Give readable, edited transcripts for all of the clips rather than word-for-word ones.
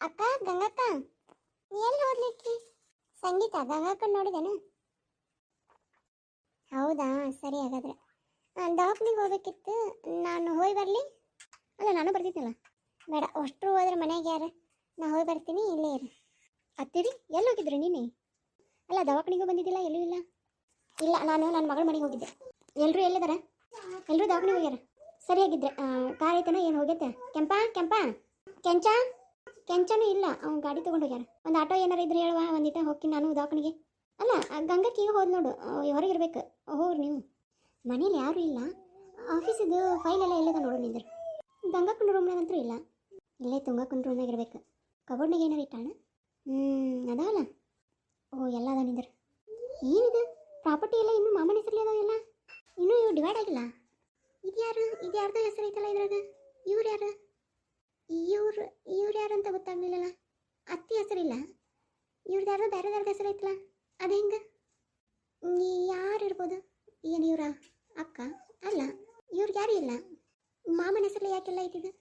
ಅಕ್ಕ ಗಂಗಕ್ಕ ಎಲ್ಲಿ ಹೋಗ್ಲಿಕ್ಕಿ? ಸಂಗೀತ ಗಂಗಕ್ಕನ ನೋಡಿದೇನು? ಹೌದಾ, ಸರಿ ಹಾಗಾದ್ರೆ. ದವಾಖಾನಿಗೆ ಹೋಗ್ಬೇಕಿತ್ತು, ನಾನು ಹೋಗಿ ಬರಲಿ? ಅಲ್ಲ, ನಾನು ಬರ್ತಿದ್ದಲ್ಲ. ಬೇಡ, ಅಷ್ಟರು ಹೋದ್ರೆ ಮನೆಗೆ ಯಾರು? ನಾ ಹೋಗಿ ಬರ್ತೀನಿ, ಇಲ್ಲೇ ಇರು. ಅತ್ತಿರಿ, ಎಲ್ಲಿ ಹೋಗಿದ್ರಿ ನೀನೆ? ಅಲ್ಲ, ದವಾಖಾನಿಗೂ ಬಂದಿದ್ದಿಲ್ಲ, ಎಲ್ಲೂ ಇಲ್ಲ. ಇಲ್ಲ, ನಾನು ನನ್ನ ಮಗಳ ಮನೆಗೆ ಹೋಗಿದ್ದೆ. ಎಲ್ಲರೂ ಎಲ್ಲಿದಾರ? ಎಲ್ಲರೂ ದವಾಖಾನಿಗೆ ಹೋಗ್ಯಾರ. ಸರಿಯಾಗಿದ್ರೆ ಕಾರ್ ಐತನ ಏನು ಹೋಗೈತೆ? ಕೆಂಪ ಕೆಂಪ ಕೆಂಚ ಕೆಂಚನೂ ಇಲ್ಲ, ಅವ್ನು ಗಾಡಿ ತೊಗೊಂಡು ಹೋಗ್ಯಾರ. ಒಂದು ಆಟೋ ಏನಾರು ಇದ್ರೆ ಹೇಳುವ, ಒಂದಿಟ ಹೋಗ್ತೀನಿ ನಾನು ದವಾಖಾನಿಗೆ. ಅಲ್ಲ, ಗಂಗಕ್ಕೆ ಈಗ ಹೋದ್ ನೋಡು, ಹೊರಗಿರ್ಬೇಕು. ಹೋಗ್ರಿ ನೀವು. ಮನೇಲಿ ಯಾರೂ ಇಲ್ಲ. ಆಫೀಸಿದ್ದು ಫೈಲ್ ಎಲ್ಲ ಎಲ್ಲದ ನೋಡು ನಿಂದ್ರೆ. ಗಂಗಕ್ಕನ ರೂಮ್ನಾಗಂತೂ ಇಲ್ಲ. ಇಲ್ಲೇ ತುಂಗಕ್ಕನ ರೂಮ್ನಾಗ ಇರ್ಬೇಕು. ಕಬೋರ್ಡ್ನಾಗ ಏನಾರು ಇಟ್ಟಾಣ? ಅದಾವಲ್ಲ. ಓ, ಎಲ್ಲ ಅದ ನಿಂದ್ರೆ. ಏನಿದೆ ಪ್ರಾಪರ್ಟಿ ಎಲ್ಲ ಇನ್ನೂ ಮಾಮನ ಹೆಸರಲ್ಲಿ ಅದಾವೆಲ್ಲ, ಇನ್ನೂ ಇವು ಡಿವೈಡ್ ಆಗಿಲ್ಲ. ಇದ್ಯಾರು? ಇದು ಯಾರ್ದೋ ಹೆಸರು ಐತಲ್ಲ ಇದ್ರಾಗ. ಇವ್ರು ಯಾರು? ಇವ್ರು ಯಾರು ಅಂತ ಗೊತ್ತಾಗ್ಲಿಲ್ಲಲ್ಲ. ಅತ್ತಿ ಹೆಸರಿಲ್ಲ, ಇವ್ರದ್ದು ಯಾರ್ದೋ ಬೇರೆ ಹೆಸರು ಐತಲ್ಲ, ಅದು ಹೆಂಗೆ? ಯಾರು ಇರ್ಬೋದು? ಏನು ಇವ್ರ ಅಕ್ಕ? ಅಲ್ಲ, ಇವ್ರಿಗೆ ಯಾರೂ ಇಲ್ಲ. ಮಾಮನ ಹೆಸರಲ್ಲಿ ಯಾಕೆಲ್ಲ ಐತಿದು?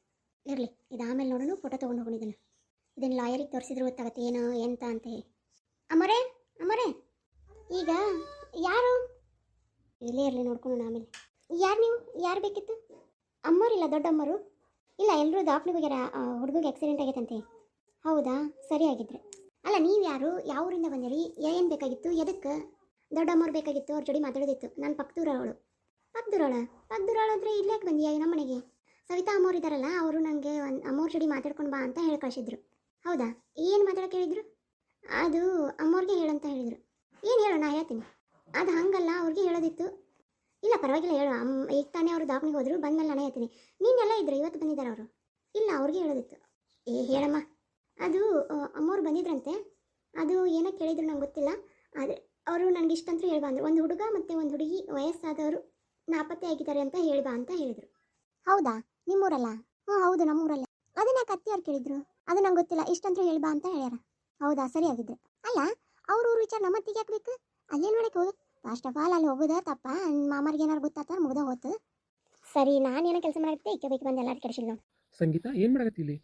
ಇರಲಿ, ಇದು ಆಮೇಲೆ ನೋಡೋಣ. ಫೋಟೋ ತೊಗೊಂಡು ಹೋಗಿದ್ದಾನೆ. ಇದನ್ನು ಲಾಯರಿಗೆ ತೋರಿಸಿದ್ರು ಗೊತ್ತಾಗತ್ತೆ ಏನು ಎಂತ ಅಂತ ಹೇಳಿ. ಅಮ್ಮರೇ ಅಮ್ಮರೇ, ಈಗ ಯಾರು? ಇಲ್ಲೇ ಇರಲಿ, ನೋಡ್ಕೊಂಡು ಆಮೇಲೆ. ಯಾರು ನೀವು? ಯಾರು ಬೇಕಿತ್ತು? ಅಮ್ಮೋರಿಲ್ಲ, ದೊಡ್ಡಮ್ಮರು ಇಲ್ಲ, ಎಲ್ಲರೂ ದವಾಖಾನಿಗೆ ಹೋಗ್ಯಾರ. ಹುಡುಗಿಗೆ ಆಕ್ಸಿಡೆಂಟ್ ಆಗೈತಂತೆ. ಹೌದಾ, ಸರಿ ಆಗಿದ್ರೆ. ಅಲ್ಲ, ನೀವು ಯಾರು? ಯಾವ ಊರಿಂದ ಬಂದಿರಿ? ಏನು ಬೇಕಾಗಿತ್ತು? ಎದಕ್ಕೆ? ದೊಡ್ಡಮ್ಮವ್ರು ಬೇಕಾಗಿತ್ತು, ಅವ್ರ ಜೋಡಿ ಮಾತಾಡೋದಿತ್ತು. ನಾನು ಪಕ್ಕದೂರವಳು ಅಂದರೆ ಇಲ್ಲೇ ಯಾಕೆ ಬಂದಿಯಾ ನಮ್ಮ ಮನೆಗೆ? ಸವಿತಾ ಅಮ್ಮವ್ರು ಇದ್ದಾರಲ್ಲ, ಅವರು ನನಗೆ ಒಂದು ಅಮ್ಮವ್ರ ಜೋಡಿ ಮಾತಾಡ್ಕೊಂಡು ಬಾ ಅಂತ ಹೇಳಿ ಕಳಿಸಿದ್ರು. ಹೌದಾ, ಏನು ಮಾತಾಡೋಕೆ ಹೇಳಿದ್ರು? ಅದು ಅಮ್ಮವ್ರಿಗೆ ಹೇಳಂತ ಹೇಳಿದರು. ಏನು ಹೇಳು, ನಾ ಹೇಳ್ತೀನಿ. ಅದು ಹಂಗಲ್ಲ, ಅವ್ರಿಗೆ ಹೇಳೋದಿತ್ತು. ಇಲ್ಲ, ಪರವಾಗಿಲ್ಲ, ಹೇಳು. ಈಗ ತಾನೇ ಅವರು ದವಾಖಾನಿಗೆ ಹೋದ್ರು, ಬಂದಮೇಲೆ ನಾನೇ ಹೇಳ್ತೀನಿ. ನೀನೆಲ್ಲ ಇದ್ರು, ಇವತ್ತು ಬಂದಿದ್ದಾರೆ ಅವರು. ಇಲ್ಲ, ಅವ್ರಿಗೆ ಹೇಳೋದಿತ್ತು. ಹೇಳಮ್ಮ. ಅದು ಅಮ್ಮವ್ರು ಬಂದಿದ್ರಂತೆ. ಅದು ಏನೋ ಕೇಳಿದ್ರು, ನಂಗೆ ಗೊತ್ತಿಲ್ಲ. ಆದರೆ ಅವರು ನನಗೆ ಇಷ್ಟಂತೂ ಹೇಳ್ಬಾ ಅಂದರು. ಒಂದು ಹುಡುಗ ಮತ್ತು ಒಂದು ಹುಡುಗಿ ವಯಸ್ಸಾದವರು ನಾಪತ್ತೆ ಆಗಿದ್ದಾರೆ ಅಂತ ಹೇಳ್ಬಾ ಅಂತ ಹೇಳಿದರು. ಹೌದಾ, ನಿಮ್ಮೂರಲ್ಲ? ಹ್ಞೂ, ಹೌದು, ನಮ್ಮೂರಲ್ಲೇ. ಅದನ್ನ ಕತ್ತಿಯವ್ರು ಕೇಳಿದ್ರು. ಅದು ನಂಗೆ ಗೊತ್ತಿಲ್ಲ, ಇಷ್ಟಂತೂ ಹೇಳ್ಬಾ ಅಂತ ಹೇಳ್ಯಾರ. ಹೌದಾ, ಸರಿ ಆಗಿದ್ರೆ. ಅಲ್ಲ, ಅವ್ರ ಊರು ವಿಚಾರ ನಮ್ಮ ಅತ್ತಿಗೆ ಹಾಕ್ಬೇಕು? ಅಲ್ಲೇನು ಮಾಡಕ್ಕೆ ಹೋಗಿ? ಫಸ್ಟ್ ಆಫ್ ಆಲ್ ಅಲ್ಲಿ ಹೋಗೋದ ತಪ್ಪ. ಮಾಮರಿಗೆ ಏನಾರು ಗೊತ್ತಾತ, ಮುಗ್ದ ಹೋತು. ಸರಿ, ನಾನೇನೋ ಕೆಲಸ ಮಾಡತ್ತೆ, ಈಕೆ ಬೇಕು ಬಂದು ಎಲ್ಲರೂ ಕೆಡಿಸಿಲ್ಲ. ಸಂಗೀತ, ಏನು ಮಾಡಕತ್ತಿ ಇಲ್ಲಿ?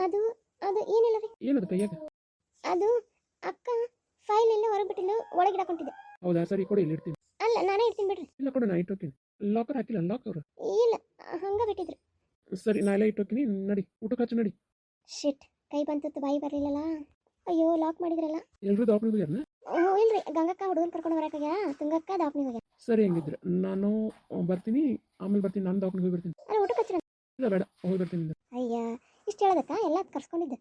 ಅದು ಅದು ಏನಿಲ್ಲ ರೀ. ಏನದು ಕೈಯಾಗ? ಅದು ಅಕ್ಕ ಫೈಲ್ ಎಲ್ಲ ಹೊರಗೆ ಬಿಟ್ಟಿಲ್ಲ, ಒಳಗೆ ಇಡಕೊಂಡಿದ್ದೆ. ಹೌದಾ, ಸರಿ ಕೊಡಿ, ಇಲ್ಲಿ ಇಡ್ತೀನಿ. ಅಲ್ಲ, ನಾನೇ ಇಡ್ತೀನಿ ಬಿಡ್ರಿ. ಇಲ್ಲ ಕೊಡು, ನಾ ಇಟ್ಟೋಕಿನಿ. ಲಾಕರ್ ಹಾಕಿಲ್ಲ, ಲಾಕ್ ಅವರು. ಇಲ್ಲ, ಹಂಗ ಬಿಟ್ಟಿದ್ರು. ಸರಿ, ನಾ ಎಲ್ಲ ಇಟ್ಟೋಕಿನಿ, ನಡಿ ಊಟಕ್ಕೆ ಹಚ್ಚು, ನಡಿ. ಶಿಟ್, ಕೈ ಬಂತತ್ತು, ಬಾಯಿ ಬರಲಿಲ್ಲಲ್ಲ. ಅಯ್ಯೋ, ಲಾಕ್ ಮಾಡಿದ್ರಲ್ಲ. ಎಲ್ಲರೂ ದವಾಖಾನಿಗೆ ಹೋಗ್ಯಾರ? ಇಲ್ರಿ, ಗಂಗಕ್ಕ ಹುಡುಗನ್ ಕರ್ಕೊಂಡು ಬರಕ್ಕಾಗ್ಯಾರ, ತುಂಗಕ್ಕ ದವಾಖಾನಿಗೆ ಹೋಗ್ಯಾರ. ಸರಿ, ಹೆಂಗಿದ್ರೆ ನಾನು ಬರ್ತೀನಿ, ಆಮೇಲೆ ಬರ್ತೀನಿ. ನಾನು ದವಾಖಾನಿಗೆ ಹೋಗಿ ಬರ್ತೀನಿ. ಅಲ್ಲ, ಊಟಕ್ಕೆ ಹಚ್ಚಿರ? ಇಲ್ಲ, ಬೇಡ, ಹೋಗಿ ಬರ್ತೀನಿ. ಅಯ್ಯ, ಇಷ್ಟು ಹೇಳೋದಕ್ಕ ಎಲ್ಲ ಕರ್ಸ್ಕೊಂಡಿದ್ದೆ.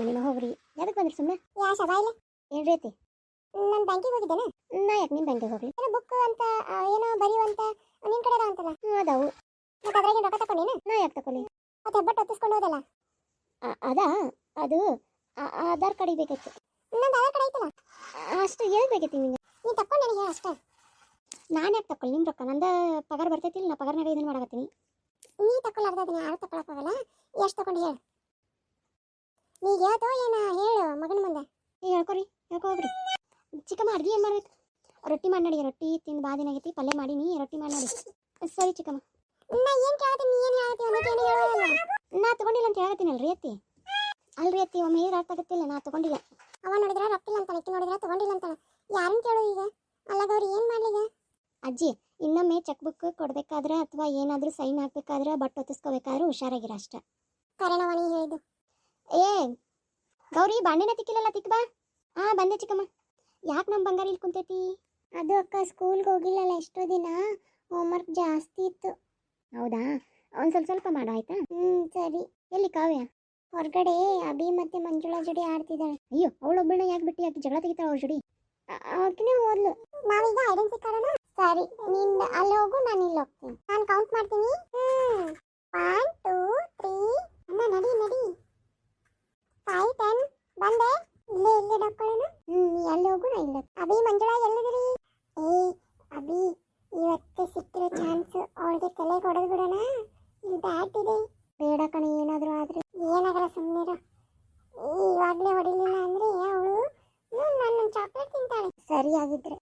ನಿಮ್ಮ ಹೋಗ್ರಿ, ಯಾವ್ದಕ್ಕೆ ಬಂದ್ರಿ ಸುಮ್ಮನೆ? ಯಾ ಶಬಾಯಿಲ್ಲ ಏನು ರೀತಿ? ನಾನು ಬ್ಯಾಂಕಿಗೆ ಹೋಗಿದ್ದೇನೆ. ನಾ ಯಾಕೆ ನಿಮ್ಮ ಬ್ಯಾಂಕಿಗೆ ಹೋಗ್ಲಿ? ಏನೋ ಬುಕ್ ಅಂತ ಏನೋ ಬರೆಯುವಂತ ನಿನ್ನ ಕಡೆ ಅದಾವಂತಲ್ಲ? ಅದಾವು. ಮತ್ತೆ ಅದ್ರಾಗಿನ ರೊಕ್ಕ ತಗೊಂಡೇನು? ನಾ ಯಾಕೆ ತಗೊಳ್ಳಿ? ಮತ್ತೆ ಹೆಬ್ಬಟ್ಟು ಹೊತ್ತಿಸ್ಕೊಂಡು ಹೋದಲ್ಲ? ಅದಾ, ಅದು ಆಧಾರ್ ಕಾರ್ಡ್ ಬೇಕಿತ್ತು. ನಂದು ಆಧಾರ್ ಕಾರ್ಡ್ ಐತಲ್ಲ? ಅಷ್ಟು ಏನು ಬೇಕಿತ್ತು ನಿಮಗೆ? ನೀನು ತಕೊಂಡು ನನಗೆ ಹೇಳ ಅಷ್ಟೇ. ನಾನು ಯಾಕೆ ತಗೊಳ್ಳಿ? ನಿಮ್ಮ ರೊಕ್ಕ ನಂದು ಪಗಾರ ಬರ್ತೈತಿಲ್ಲ, ನಾ ಪಗಾರನಾಗ ಇದನ್ನು ಮಾಡಕತ್ತೀನಿ. ನೀ ತಗೊಳ್ಳಾರ್ದ ಅದನ್ನ ಯಾರು ತಗೊಳಕ್ಕಾಗಲ್ಲ. ಎಷ್ಟು ತಗೊಂಡು ಹೇಳು. ನೀ ಹೇಳ್ತೋ ಏನು ಹೇಳು ಮಗನ ಮುಂದೆ. ಹೇಳ್ಕೊರಿ, ಹೇಳ್ಕೊಬ್ರಿ. ಚಿಕ್ಕಮ್ಮ, ಅಡ್ಗೆ ಏನು ಮಾಡ್ಬೇಕು? ರೊಟ್ಟಿ ಮಾಡಿ ನಡಿ. ರೊಟ್ಟಿ ತಿಂದು ಬಾದಿನಾಗೈತಿ, ಪಲ್ಯ ಮಾಡಿ ನೀ ರೊಟ್ಟಿ ಮಾಡಿ ನೋಡಿ. ಸರಿ ಚಿಕ್ಕಮ್ಮ. ನಾ ಏನು ಕೇಳ್ತೀನಿ, ನೀ ಏನು ಹೇಳ್ತೀನಿ? ಏನು ಹೇಳೋಲ್ಲ. ನಾ ತೊಗೊಂಡಿಲ್ಲ ಅಂತ ಹೇಳ್ತೀನಲ್ರಿ ಅತ್ತಿ. ಅಲ್ರಿ ಅತ್ತಿ, ಒಮ್ಮೆ ಹೇಗೆ ಅರ್ಥ ಆಗುತ್ತಿಲ್ಲ. ನಾ ತೊಗೊಂಡಿಲ್ಲ. ಅವ ನೋಡಿದ್ರೆ ರೊಟ್ಟಿಲ್ಲ ಅಂತಾನೆ, ಇಕ್ಕಿ ನೋಡಿದ್ರೆ ತೊಗೊಂಡಿಲ್ಲ ಅಂತಾನೆ. ಯಾರನ್ನು ಕೇಳು ಈಗ? ಅಲ್ಲ ಗೌರಿ, ಏನು ಮಾಡಲಿಗ? ಅಜ್ಜಿ, ಇನ್ನೊಮ್ಮೆ ಚೆಕ್ ಬುಕ್ ಕೊಡ್ಬೇಕಾದ್ರೆ ಅಥವಾ ಏನಾದರೂ ಸೈನ್ ಹಾಕ್ಬೇಕಾದ್ರೆ ಬಟ್ ಹೊತ್ತಿಸ್ಕೋಬೇಕಾದ್ರೆ ಹುಷಾರಾಗಿರ ಅಷ್ಟೇ. ಕರೆನವ ನೀ ಹೇಳಿದ್ದು. ಏ ಗೌರಿ, ಬಾಂಡೆನ ತಿಕ್ಕಿಲ್ಲಲ್ಲ, ತಿಕ್ ಬಾ. ಹಾಂ, ಬಂದೆ ಚಿಕ್ಕಮ್ಮ. ಯಾಕೆ ನಮ್ಮ ಬಂಗಾರ ಇಲ್ಲಿ ಕುಂತೈತಿ? ಅದು ಅಕ್ಕ, ಸ್ಕೂಲ್ಗೆ ಹೋಗಿಲ್ಲಲ್ಲ ಎಷ್ಟೋ ದಿನ, ಹೋಮ್ವರ್ಕ್ ಜಾಸ್ತಿ ಇತ್ತು. ಹೌದಾ, ಒಂದು ಸ್ವಲ್ಪ ಮಾಡು ಆಯ್ತಾ? ಸರಿ. ಎಲ್ಲಿ ಕಾವ್ಯ? ಹೊರಗಡೆ ಅಭಿ ಮತ್ತೆ ಮಂಜುಳಾ ಜೋಡಿ ಆಡ್ತಿದ್ದಾಳೆ. ಅಯ್ಯೋ, ಅವಳೊಬ್ಬಳನ್ನ ಯಾಕೆ ಬಿಟ್ಟು ಯಾಕೆ ಜಗಳ ತೆಗಿತಾಳೆ ಅವ್ರ ಜೋಡಿ? ಆಕಿನೇ ಓದ್ಲು. ನಾವೀಗ ಐಡೆನ್ಸಿ ಕಾಡೋಣ. ಸರಿ, ನೀನು ಅಲ್ಲಿ ಹೋಗು, ನಾನು ಇಲ್ಲಿ ಹೋಗ್ತೀನಿ. ನಾನು ಕೌಂಟ್ ಮಾಡ್ತೀನಿ. 1 2 3. ಅಮ್ಮ, ನಡಿ ನಡಿ. 5 10. ಬಂದೆ. ಇಲ್ಲೇ ಡಾಕ್ಕೊಳ್ಳೋಣ. ನೀ ಅಲ್ಲಿ ಹೋಗು, ನಾ ಇಲ್ಲ. ಅಭಿ ಮಂಜುಳಾ ಎಲ್ಲಿದ್ದೀರಿ? ಅಭಿ, ಇವತ್ತು ಸಿಕ್ಕಿರೋ ಚಾನ್ಸ್ ಅವಳಿಗೆ ತಲೆಗೆ ಹೊಡೆದು ಬಿಡೋಣ. ಇಲ್ಲಿ ಬ್ಯಾಟ್ ಇದೆ. ಬೇಡ ಕಣೆ, ಏನಾದರೂ ಆದರೆ ಏನಾಗಲ್ಲ, ಸುಮ್ಮನೆ ಇವಾಗಲೇ ಹೊಡಿಲಿಲ್ಲ ಅಂದರೆ ಅವಳು ನನ್ನ ಚಾಕ್ಲೇಟ್ ತಿಂತಾಳೆ. ಸರಿ ಆಗಿದ್ರೆ.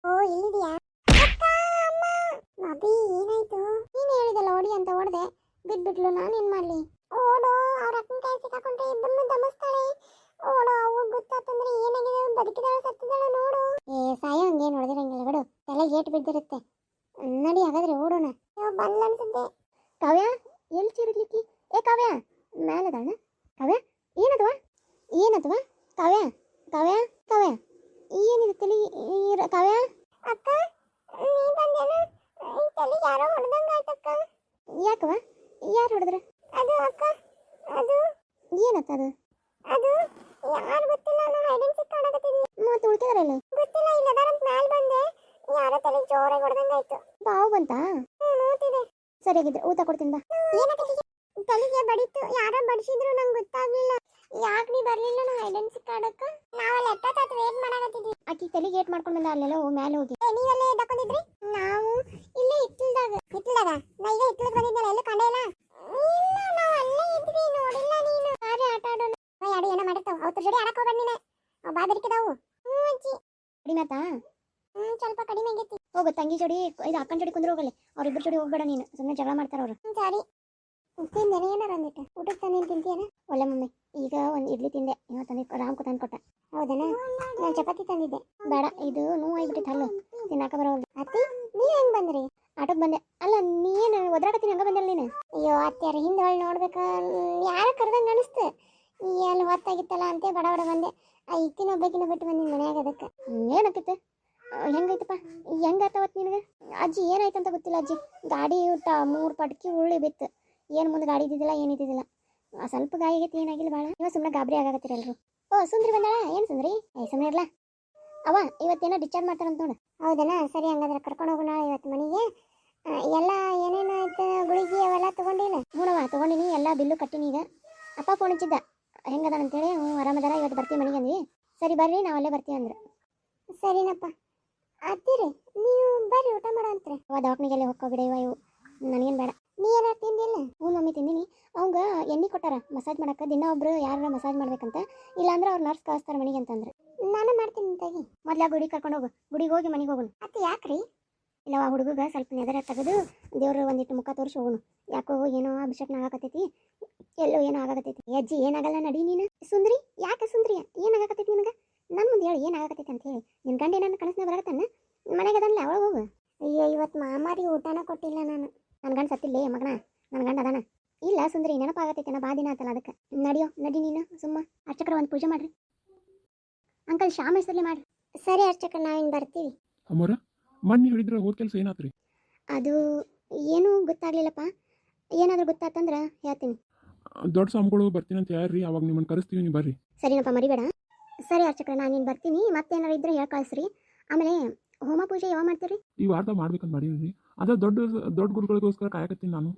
ಓ, ಇಲ್ಲಿದೆಯಾ? ಅಭಿ, ಏನಾಯ್ತು? ನೀನು ಹೇಳಿದಲ್ಲ ಓಡಿ ಅಂತ ಓಡಿದೆ, ಬಿದ್ಬಿಟ್ಲು. ನಾನೇನು ಮಾಡಲಿ? ಓಡೋ, ಅವ್ರ ಅಕ್ಕನ ಕೈ ಸಿಕ್ಕಾಕೊಂಡ್ರೆ ಇಬ್ಬರನ್ನು ಬದುಕಿದಾಳ ಸತ್ತಿದಾಳ ನೋಡು. ಸಾಯೋ ಹಂಗೇನು ಹೊಡೆದಿರಂಗಿಲ್ಲ ಬಿಡು, ತಲೆಗೆ ಏಟು ಬಿದ್ದಿರುತ್ತೆ. ನಡಿ ಹಾಗಾದ್ರೆ ಓಡೋಣ. ಬಂದ್ಲ ಅನ್ಸುತ್ತೆ. ಕಾವ್ಯ ಎಲ್ಲಿ ಚೀರಿದ್ಲಿಕ್ಕಿ? ಕಾವ್ಯ ಮೇಲದಾಳ. ಕಾವ್ಯ ಏನದವಾ ಕಾವ್ಯ ಕಾವ್ಯ ಕಾವ್ಯ ಏನಿದೆ ತಲೆ? ಕಾವ್ಯ ಅಕ್ಕ ನೀ ಬಂದೇನ? ತಲೆ ಯಾರೋ ಹೊಡೆದಂಗಾಯ್ತಕ್ಕ. ಯಾಕವ? ಯಾರು ಹೊಡೆದ್ರ? ಅದು ಅಕ್ಕ, ಅದು ಏನತ್ತ? ಅದು ಯಾರು ಗೊತ್ತಿಲ್ಲ, ನಾನು ಐಡೆಂಟಿಟಿ ಕಾಣಕತ್ತಿದ್ವಿ. ಮತ್ತೆ ಉಳ್ತಿದಾರಲ್ಲ ಗೊತ್ತಿಲ್ಲ, ಇಲ್ಲದಾರಂತ ಮ್ಯಾಲ ಬಂದೆ, ಯಾರೋ ತಲೆ ಜೋರಾಗಿ ಹೊಡೆದಂಗಾಯ್ತು. ಬಾವು ಬಂತಾ? ನೋತಿದೆ. ಸರಿಯಾಗಿದ್ರೆ ಊಟ ಕೊಡ್ತೀನಿ ಬಾ. ತಲೆಗೆ ಬಡಿತು, ಯಾರೋ ಬಡಿಸಿದ್ರು ನಂಗೆ ಗೊತ್ತಾಗ್ಲಿಲ್ಲ. ಯಾಕೆ ನೀ ಬರ್ಲಿಲ್ಲ ನಾವು ಐಡೆಂಟಿಟಿ ಕಾಡಕ್ಕ? ನಾವಲ್ಲಿ ಎತ್ತ ವೇಟ್ ಮಾಡಕತ್ತಿದ್ವಿ. ಆಕಿ ತಲೆಗೆ ಏಟ್ ಮಾಡ್ಕೊಂಡು ಬಂದ ಅಲ್ಲೆಲ್ಲ ಮ್ಯಾಲೆ ಹೋಗಿ. ನೀವೆಲ್ಲ ಎದ್ದಕೊಂಡಿದ್ರಿ? ನಾವು ಇಲ್ಲೇ ಹಿತ್ತಲ್ದಾಗ ನಾ ಈಗ ಹಿತ್ತಲಕ್ಕೆ ಬಂದಿದ್ದಲ್ಲ, ಎಲ್ಲೂ ಕಂಡೇ ಇಲ್ಲ. ಇಲ್ಲ ನಾವು ಅಲ್ಲೇ ಇದ್ವಿ, ನೋಡಿಲ್ಲ ನೀನು. ಸಾರಿ ಆಟ ಆಡೋಣ. ಯಾರು ಏನೋ ಮಾಡಿರ್ತಾವ, ಅವ್ರ ಜೋಡಿ ಆಡಕ್ಕೆ ಹೋಗ್ಬೇಡ ನೀನು. ಅವು ಬಾದರಿಕೆದಾವು. ಅಜ್ಜಿ ಕಡಿಮೆ ಆತಾ? ಸ್ವಲ್ಪ ಕಡಿಮೆ ಆಗೈತಿ. ಹೋಗು ತಂಗಿ ಜೋಡಿ, ಇದು ಅಕ್ಕನ ಜೋಡಿ ಕುಂದ್ರ ಹೋಗಲಿ. ಅವ್ರಿಬ್ಬರ ಜೋಡಿ ಹೋಗ್ಬೇಡ ನೀನು, ಸುಮ್ಮನೆ ಜಗಳ ಮಾಡ್ತಾರ ಅವ್ರು. ಸಾರಿ. ತಿಂದೇನೆ ಏನಾರ ಅಂದಿಟ್ಟು ಊಟಕ್ಕೆ ತಂದೇನು ತಿಂತೀಯನ? ಒಳ್ಳೆ ಮಮ್ಮಿ, ಈಗ ಒಂದು ಇಡ್ಲಿ ತಿಂದೆ, ಏನೋ ತಂದಿ ರಾಮ್ಕು ತಂದು ಕೊಟ್ಟ. ಹೌದನ? ನಾನು ಚಪಾತಿ ತಂದಿದ್ದೆ. ಬೇಡ, ಇದು ನೋವು ಆಗ್ಬಿಟ್ಟಿತ್ತು ಹಲ್ಲು, ತಿನ್ನಾಕ ಬರೋಲ್ಲ. ಅತ್ತಿ ನೀವು ಹೆಂಗೆ ಬಂದ್ರಿ? ಆಟೋಕ್ಕೆ ಬಂದೆ. ಅಲ್ಲ ನೀನು ಒದ್ರಾಕತ್ತೀನಿ ಹಂಗ ಬಂದಲ್ಲ ನೀನು? ಅಯ್ಯೋ ಅತ್ಯಾರ ಹಿಂದೆ ಹೊಳ್ಳಿ ನೋಡ್ಬೇಕ, ಯಾರ ಕರೆದಂಗೆ ಅನಿಸ್ತು. ಎಲ್ಲಿ ಹೊತ್ತಾಗಿತ್ತಲ್ಲ ಅಂತ ಬಡ ಬಂದೆ. ಇಕ್ಕಿನ ಒಬ್ಬಕಿನ ಬಿಟ್ಟು ಬಂದಿನಿ ಮನ್ಯಾಗ. ಅದಕ್ಕೆ ಏನಾಕಿತ್ತು? ಹೆಂಗೈತಪ್ಪ? ಹೆಂಗಾತವತ್ತು ನಿನಗೆ? ಅಜ್ಜಿ ಏನಾಯ್ತಂತ ಗೊತ್ತಿಲ್ಲ ಅಜ್ಜಿ. ಗಾಡಿ ಊಟ 3 ಪಟ್ಕಿ ಉಳ್ಳಿ ಬಿತ್ತು. ಏನು ಮುಂದೆ ಗಾಡಿ ಇದ್ದಿದ್ದಿಲ್ಲ, ಏನಿದ್ದಿದ್ದಿಲ್ಲ. ಸ್ವಲ್ಪ ಗಾಯ ಆಗೈತಿ, ಏನಾಗಿಲ್ಲ ಭಾಳ. ಇವಾಗ ಸುಮ್ಮನೆ ಗಾಬರಿ ಆಗತ್ತೀರಿ ಎಲ್ಲರೂ. ಓ ಸುಂದ್ರಿ ಬಂದಾಳ? ಏನು ಸುಂದ್ರಿ? ಸುಮ್ಮನೆ ಇರಲ್ಲ ಅವ, ಇವತ್ತೇನೋ ಡಿಸ್ಚಾರ್ಜ್ ಮಾಡ್ತಾರಂತ ನೋಡು. ಹೌದನಾ? ಸರಿ, ಹಂಗಾದ್ರೆ ಕರ್ಕೊಂಡು ಹೋಗೋಣ ಇವತ್ತು ಮನೆಗೆ. ಎಲ್ಲ ಏನೇನಾಯ್ತು, ಗುಳಿಗೆ ಅವೆಲ್ಲ ತೊಗೊಂಡಿಲ್ಲ? ಹೂನವ ತೊಗೊಂಡಿನಿ, ಎಲ್ಲ ಬಿಲ್ಲು ಕಟ್ಟಿನಿ. ಈಗ ಅಪ್ಪ ಫೋನ್ ಹಚ್ಚಿದ್ದ, ಹೆಂಗದಾನ ಅಂತೇಳಿ. ಆರಾಮದಾರ, ಇವತ್ತು ಬರ್ತೀವಿ ಮನೆಗೆ ಅಂದ್ವಿ. ಸರಿ ಬರ್ರಿ, ನಾವಲ್ಲೇ ಬರ್ತೀವಿ ಅಂದ್ರೆ. ಸರಿನಪ್ಪ. ಅತ್ತೀರಿ ನೀವು ಬರ್ರಿ, ಊಟ ಮಾಡೋ ಅಂತ್ರಿ. ದವಾಖಾನೆಗೆಲ್ಲ ಹೋಗ್ಬಿಡ ಇವು, ನನಗೇನು ಬೇಡ. ನೀ ಏನಾರು ತಿಂದಿಲ್ಲ? ಹ್ಞೂ ಮಮ್ಮಿ ತಿಂದಿನಿ. ಅವಂಗ ಎಣ್ಣೆ ಕೊಟ್ಟಾರ ಮಸಾಜ್ ಮಾಡಕ್ಕೆ, ದಿನ ಒಬ್ರು ಯಾರು ಮಸಾಜ್ ಮಾಡ್ಬೇಕಂತ. ಇಲ್ಲಾಂದ್ರೆ ಅವ್ರು ನರ್ಸ್ ಕಳಿಸ್ತಾರೆ ಮನೆಗೆ ಅಂತಂದ್ರೆ. ನಾನು ಮಾಡ್ತೀನಿ ಅಂತಾಗಿ. ಮೊದ್ಲು ಗುಡಿ ಕರ್ಕೊಂಡು ಹೋಗು, ಗುಡಿಗೆ ಹೋಗಿ ಮನೆಗೆ ಹೋಗೋಣ. ಅತ್ತೆ ಯಾಕ್ರಿ? ಇಲ್ಲವ ಹುಡುಗ ಸ್ವಲ್ಪ ನೆದರ ತೆಗೆದು ದೇವ್ರು ಒಂದಿಟ್ಟು ಮುಖ ತೋರಿಸಿ ಹೋಗೋಣ. ಯಾಕೋ ಏನೋ ಅಭಿಷೇಕನ ಆಗಕತ್ತೈತಿ, ಎಲ್ಲೋ ಏನೋ ಆಗಕತ್ತೈತಿ. ಅಜ್ಜಿ ಏನಾಗಲ್ಲ, ನಡಿ ನೀನು. ಸುಂದ್ರಿ ಯಾಕೆ ಸುಂದ್ರಿ? ಏನಾಗಕತ್ತೈತಿ ನಿನಗೆ? ನನ್ನ ಮುಂದೆ ಹೇಳಿ ಏನಾಗಕತ್ತೈತಿ ಅಂತ ಹೇಳಿ. ನಿನ್ನ ಗಂಡ ಏನಾರು ಕನಸನ್ನ ಬರಕತ್ತಾನ? ಮನೆಗೆ ಅದಲ್ಲ ಅವಳು ಹೋಗು. ಅಯ್ಯೋ ಇವತ್ತು ಮಾಮಾರಿ ಊಟನ ಕೊಟ್ಟಿಲ್ಲ ನಾನು. ನನ್ನ ಗಂಡ ಸತ್ತಿಲ್ಲೇ ಮಗನ, ನನ್ನ ಗಂಡ ಅದಾನ. ಇಲ್ಲ ಸುಂದರಿ, ನೆನಪಾಗತ್ತೈತೆ, ನಾ ಬಾ ದಿನ ಆತಲ್ಲ ಅದಕ್ಕೆ. ನಡಿ ನೀನು ಸುಮ್ಮ. ಅರ್ಚಕರ ಒಂದು ಪೂಜೆ ಮಾಡ್ರಿ. ಅಂಕಲ್ ಶಾಮ ಹೆಸರಲ್ಲಿ ಮಾಡ್ರಿ. ಸರಿ ಅರ್ಚಕರ್, ನಾವಿನ್ನು ಬರ್ತೀವಿ. ಅಮ್ಮರ ಮಣ್ಣಿ ಹೇಳಿದ್ರೆ ಹೋದ ಕೆಲಸ ಏನಾತ್ರಿ? ಅದು ಏನೂ ಗೊತ್ತಾಗ್ಲಿಲ್ಲಪ್ಪ. ಏನಾದರೂ ಗೊತ್ತಾತಂದ್ರೆ ಹೇಳ್ತೀನಿ. ದೊಡ್ಡ ಸ್ವಾಮಿಗಳು ಬರ್ತೀನಂತ ಯಾರ್ರಿ, ಅವಾಗ ನಿಮ್ಮನ್ನು ಕರೆಸ್ತೀವಿ, ನೀವು ಬರ್ರಿ. ಸರಿನಪ್ಪ, ಮರಿಬೇಡ. ಸರಿ ಅರ್ಚಕರ, ನಾನು ಇನ್ನು ಬರ್ತೀನಿ. ಮತ್ತೇನಾರು ಇದ್ರೆ ಹೇಳಿ ಕಳಿಸ್ರಿ. ಆಮೇಲೆ ಹೋಮ ಪೂಜೆ ಯಾವಾಗ ಮಾಡ್ತೀರಿ? ಈ ವಾರದಾಗ ಮಾಡ್ಬೇಕಂತ ಮಾಡೀನಿ. ಅದ ದೊಡ್ಡ ಗುರುಗಳಿಗೋಸ್ಕರ ಕಾಯಕತ್ತೀನಿ ನಾನು.